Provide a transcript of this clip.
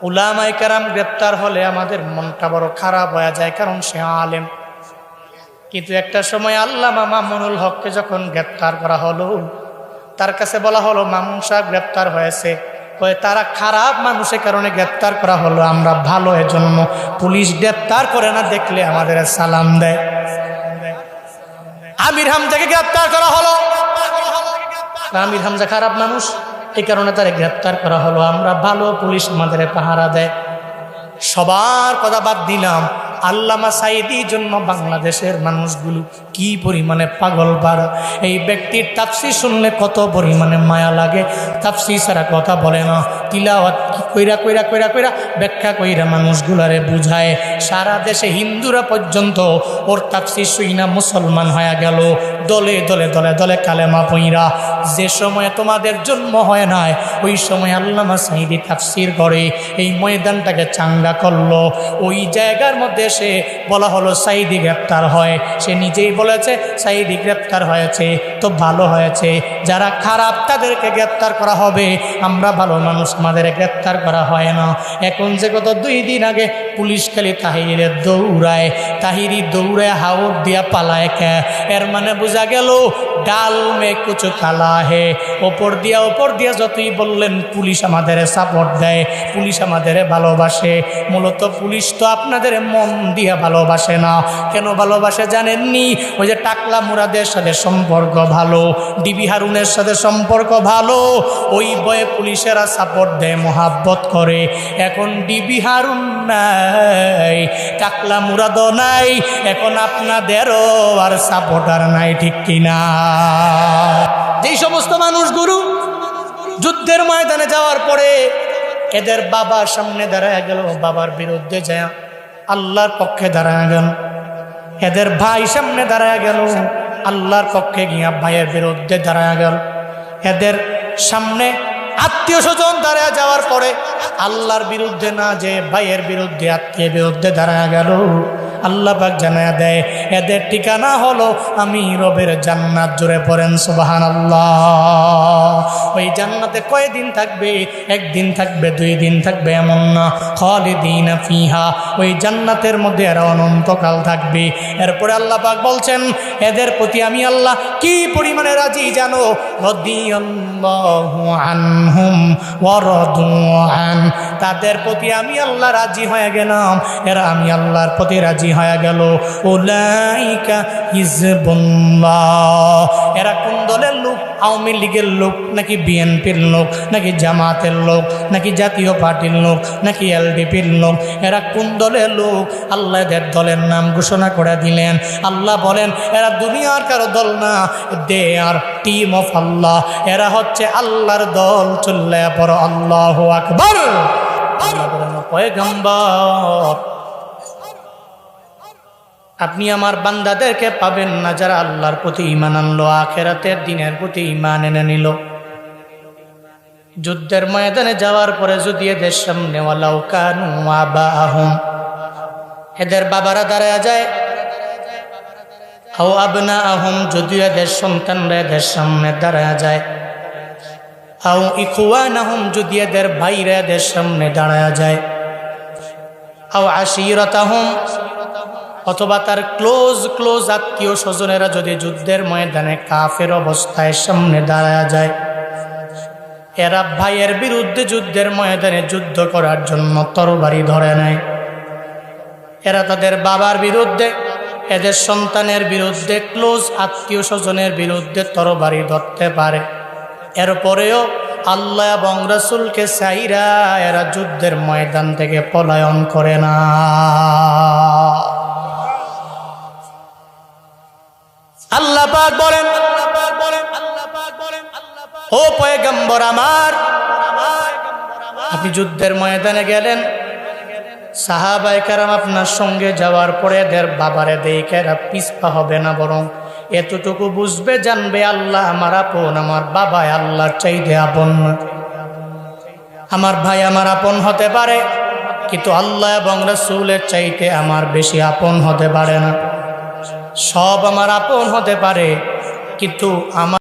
উলামায়ে কেরাম গ্রেপ্তার হলে আমাদের মনটা বড় খারাপ হয়ে যায়, কারণ সে আলেম। কিন্তু একটা সময় আল্লামা মামুনুল হককে যখন গ্রেপ্তার করা হলো, তার কাছে বলা হলো মামুন সাহেব গ্রেপ্তার হয়েছে, কয়ে তারা খারাপ মানুষের কারণে গ্রেপ্তার করা হলো, আমরা ভালো এজন্য। পুলিশ গ্রেপ্তার করে না দেখলে আমাদের সালাম দেয়। আমির হামজাকে গ্রেপ্তার করা হলো, আমির হামজা খারাপ মানুষ, এই কারণে তারা গ্রেপ্তার করা হলো, আমরা ভালো, পুলিশ আমাদের পাহারা দেয়। সবার কথা বাদ দিলাম, আল্লামা সাঈদীর জন্য বাংলাদেশের মানুষগুলো কি পরিমাণে পাগল পারা। এই ব্যক্তির তাফসীর শুনলে কত পরিমাণে মায়া লাগে। তাফসীর ছাড়া কথা বলে না, তিলাওয়াত কইরা কইরা কইরা কইরা ব্যাখ্যা কইরা মানুষগুলারে বুঝায়। সারা দেশে হিন্দুরা পর্যন্ত ওর তাফসীর শুইনা মুসলমান হয়ে গেল, দলে দলে দলে দলে কালেমা পইরা। যে সময় তোমাদের জন্ম হয় নাই, ওই সময় আল্লামা সাঈদী তাফসীর করে এই ময়দানটাকে চাঙ্গা করলো। ওই জায়গার মধ্যে সে বলা হলো সাঈদী গ্রেপ্তার হয়, সে নিজেই বলেছে সাঈদী গ্রেপ্তার হয়েছে তো ভালো হয়েছে, যারা খারাপ তাদেরকে গ্রেপ্তার করা হবে, আমরা ভালো মানুষ আমাদের গ্রেপ্তার করা হয় না। এখন যে গত 2 দিন আগে পুলিশ খালি তাহিরের দৌড়ায়, তাহিরি দৌড়ায় হাওর দিয়া পালায় কে, এর মানে বোঝা গেল ডাল মে কুচু কালা হে। ওপর দিয়া যতই বললেন পুলিশ আমাদের সাপোর্ট দেয়, পুলিশ আমাদের ভালোবাসে, মূলত পুলিশ তো আপনাদের মন দিয়ে ভালোবাসে না। কেন ভালোবাসে জানেননি? ওই যে টাকলা মুরাদের সাথে সম্পর্ক ভালো, ডিবি হারুনের সাথে সম্পর্ক ভালো, ওই বয়ে পুলিশেরা সাপোর্ট দেয়, মোহাব্বত করে। এখন ডিবি হারুন নাই, টাকলা মুরাদও নাই, এখন আপনাদেরও আর সাপোর্টার নাই, ঠিক কিনা? যেই সমস্ত মানুষগুলো যুদ্ধের ময়দানে যাওয়ার পরে এদের বাবার সামনে দাঁড়ায় গেল, বাবার বিরুদ্ধে যায় আল্লাহর পক্ষে দাঁড়ায় গেল। এদের ভাই সামনে দাঁড়ায় গেল, আল্লাহর পক্ষে গিয়া ভাইয়ের বিরুদ্ধে দাঁড়ায় গেল। এদের সামনে আত্মীয় স্বজন দাঁড়ায় যাওয়ার পরে আল্লাহর বিরুদ্ধে না, যে ভাইয়ের বিরুদ্ধে, আত্মীয় বিরুদ্ধে দাঁড়ায় গেল। আল্লাহ পাক জানায়া দেয় এদের ঠিকানা হলো আমি রবের জান্নাত। জোরে পড়েন সুবহানাল্লাহ। ওই জান্নাতে কয়দিন থাকবে? 1 দিন থাকবে, 2 দিন থাকবে, এমন না, খালিদিনা ফিহা, ওই জান্নাতের মধ্যে এরা অনন্তকাল থাকবে। এরপরে আল্লাহ পাক বলছেন এদের প্রতি আমি আল্লাহ কি পরিমাণে রাজি জানো? রাদিয়াল্লাহু আনহুম ওয়া রাদু আন, তাদের প্রতি আমি আল্লাহ রাজি হয়ে গেলাম, এরা আমি আল্লাহর প্রতি রাজি হয়ে গেল। উলাইকা হিজবুল্লাহ, এরা কোন দলের লোক? আওয়ামী লীগের লোক নাকি বিএনপির লোক নাকি জামাতের লোক নাকি জাতীয় পার্টির লোক নাকি এলডিপির লোক? এরা কোন দলের লোক? আল্লাহ এদের দলের নাম ঘোষণা করে দিলেন। আল্লাহ বলেন এরা দুনিয়ার কারো দল না, দে আর টিম অফ আল্লাহ, এরা হচ্ছে আল্লাহর দল। চল্লে পড়ো আল্লাহু আকবার। আল্লাহ বলেন পয়গম্বর আপনি আমার বান্দাদেরকে পাবেন না যারা আল্লাহর প্রতি ঈমান আনলো, আখিরাতের দিনের প্রতি ঈমান এনে নিল। যুদ্ধের ময়দানে যাওয়ার পরে যদি এদের সামনে ওয়ালাউ কানু আবাহুম, এদের বাবারা দাঁড়ায় যায়, আও আবনাহুম, যদি এদের সন্তানরা এদের সামনে দাঁড়ায় যায়, আও ইখওয়ানাহুম, যদি এদের ভাইরা এদের সামনে দাঁড়ায় যায়, আও আশিরাতাহুম, অথবা তার ক্লোজ আত্মীয় স্বজনেরা যদি যুদ্ধের ময়দানে কাফের অবস্থায় সামনে দাঁড়ায় যায়, এরা ভাইয়ের বিরুদ্ধে যুদ্ধের ময়দানে যুদ্ধ করার জন্য তরবারি ধরে নেয়। এরা তাদের বাবার বিরুদ্ধে, এদের সন্তানের বিরুদ্ধে, ক্লোজ আত্মীয় স্বজনের বিরুদ্ধে তরবারি ধরতে পারে। এরপরেও আল্লাহ এবং রাসূলকে চাইরা এরা যুদ্ধের ময়দান থেকে পলায়ন করে না। আল্লাহ পাক বলেন ও পয়গম্বর আমার, আপনি যুদ্ধের ময়দানে গেলেন, সাহাবায়ে কেরাম আপনার সঙ্গে যাওয়ার পরে এদের বাবারে দেখে এরা পিছপা হবে না, বরং এতটুকু বুঝবে, জানবে আল্লাহ আমার আপন, আমার বাবা আল্লাহর চাইতে আপন। আমার ভাই আমার আপন হতে পারে, কিন্তু আল্লাহ এবং রাসূলের চাইতে আমার বেশি আপন হতে পারে না। সব আমার আপন হতে পারে, কিন্তু আমার